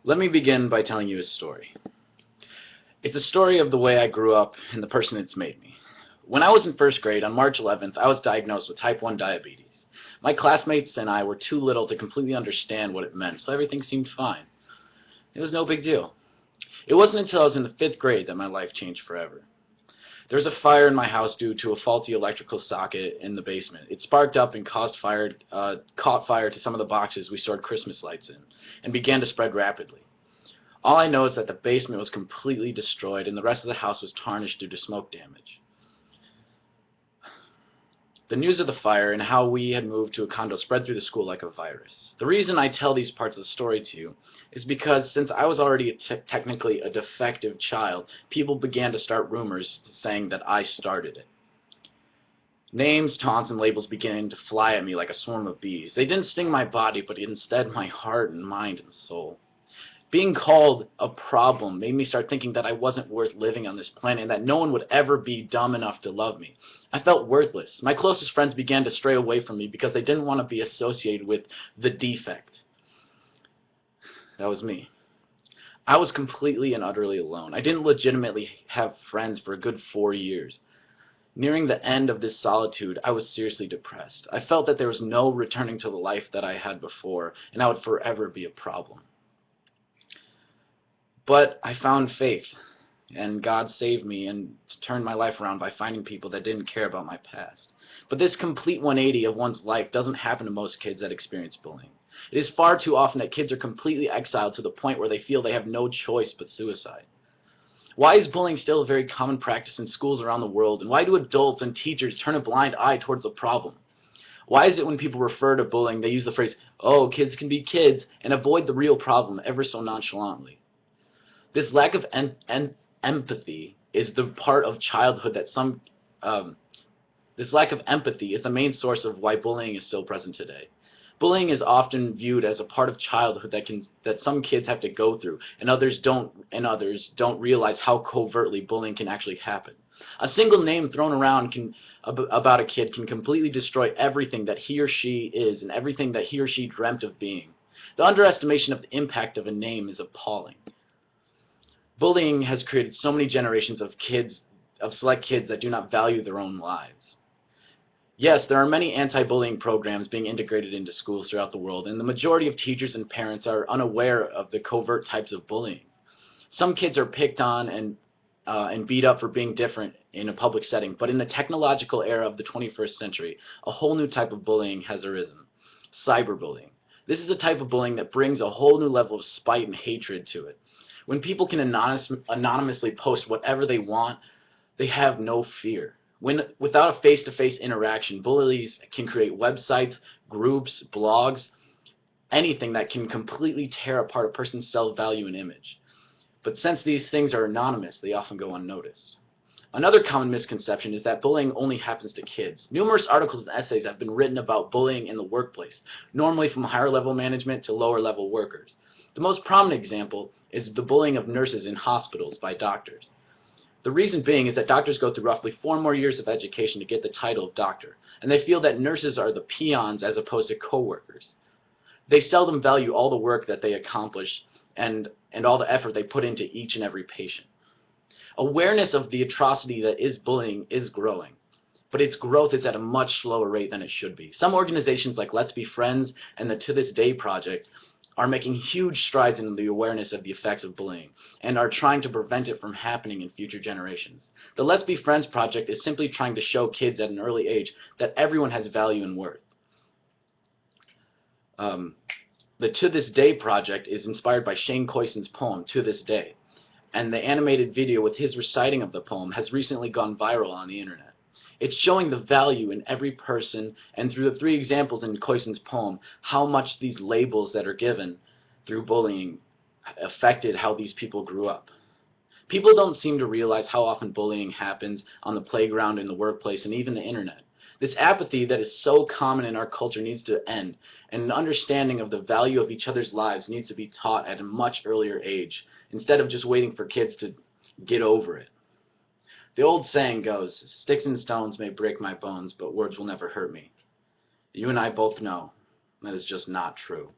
Let me begin by telling you a story. It's a story of the way I grew up and the person it's made me. When I was in first grade, on March 11th, I was diagnosed with type 1 diabetes. My classmates and I were too little to completely understand what it meant, so everything seemed fine. It was no big deal. It wasn't until I was in the 5th grade that my life changed forever. There was a fire in my house due to a faulty electrical socket in the basement. It sparked up and caught fire to some of the boxes we stored Christmas lights in, and began to spread rapidly. All I know is that the basement was completely destroyed and the rest of the house was tarnished due to smoke damage. The news of the fire and how we had moved to a condo spread through the school like a virus. The reason I tell these parts of the story to you is because since I was already technically a defective child, people began to start rumors saying that I started it. Names, taunts, and labels began to fly at me like a swarm of bees. They didn't sting my body, but instead my heart and mind and soul. Being called a problem made me start thinking that I wasn't worth living on this planet and that no one would ever be dumb enough to love me. I felt worthless. My closest friends began to stray away from me because they didn't want to be associated with the defect. That was me. I was completely and utterly alone. I didn't legitimately have friends for a good 4 years. Nearing the end of this solitude, I was seriously depressed. I felt that there was no returning to the life that I had before, and I would forever be a problem. But I found faith, and God saved me and turned my life around by finding people that didn't care about my past. But this complete 180 of one's life doesn't happen to most kids that experience bullying. It is far too often that kids are completely exiled to the point where they feel they have no choice but suicide. Why is bullying still a very common practice in schools around the world, and why do adults and teachers turn a blind eye towards the problem? Why is it when people refer to bullying, they use the phrase, "oh, kids can be kids," and avoid the real problem ever so nonchalantly? This lack of empathy is the part of childhood that this lack of empathy is the main source of why bullying is still present today. Bullying is often viewed as a part of childhood that some kids have to go through, and others don't realize how covertly bullying can actually happen. A single name thrown around about a kid can completely destroy everything that he or she is and everything that he or she dreamt of being. The underestimation of the impact of a name is appalling. Bullying has created so many generations of select kids that do not value their own lives. Yes, there are many anti-bullying programs being integrated into schools throughout the world, and the majority of teachers and parents are unaware of the covert types of bullying. Some kids are picked on and beat up for being different in a public setting, but in the technological era of the 21st century, a whole new type of bullying has arisen: cyberbullying. This is a type of bullying that brings a whole new level of spite and hatred to it. When people can anonymously post whatever they want, they have no fear. Without a face-to-face interaction, bullies can create websites, groups, blogs, anything that can completely tear apart a person's self-value and image. But since these things are anonymous, they often go unnoticed. Another common misconception is that bullying only happens to kids. Numerous articles and essays have been written about bullying in the workplace, normally from higher-level management to lower-level workers. The most prominent example is the bullying of nurses in hospitals by doctors. The reason being is that doctors go through roughly 4 more years of education to get the title of doctor, and they feel that nurses are the peons as opposed to co-workers. They seldom value all the work that they accomplish and all the effort they put into each and every patient. Awareness of the atrocity that is bullying is growing, but its growth is at a much slower rate than it should be. Some organizations like Let's Be Friends and the To This Day Project are making huge strides in the awareness of the effects of bullying and are trying to prevent it from happening in future generations. The Let's Be Friends project is simply trying to show kids at an early age that everyone has value and worth. The To This Day project is inspired by Shane Coyson's poem, To This Day, and the animated video with his reciting of the poem has recently gone viral on the internet. It's showing the value in every person, and through the 3 examples in Coyson's poem, how much these labels that are given through bullying affected how these people grew up. People don't seem to realize how often bullying happens on the playground, in the workplace, and even the internet. This apathy that is so common in our culture needs to end, and an understanding of the value of each other's lives needs to be taught at a much earlier age, instead of just waiting for kids to get over it. The old saying goes, "Sticks and stones may break my bones, but words will never hurt me." You and I both know that is just not true.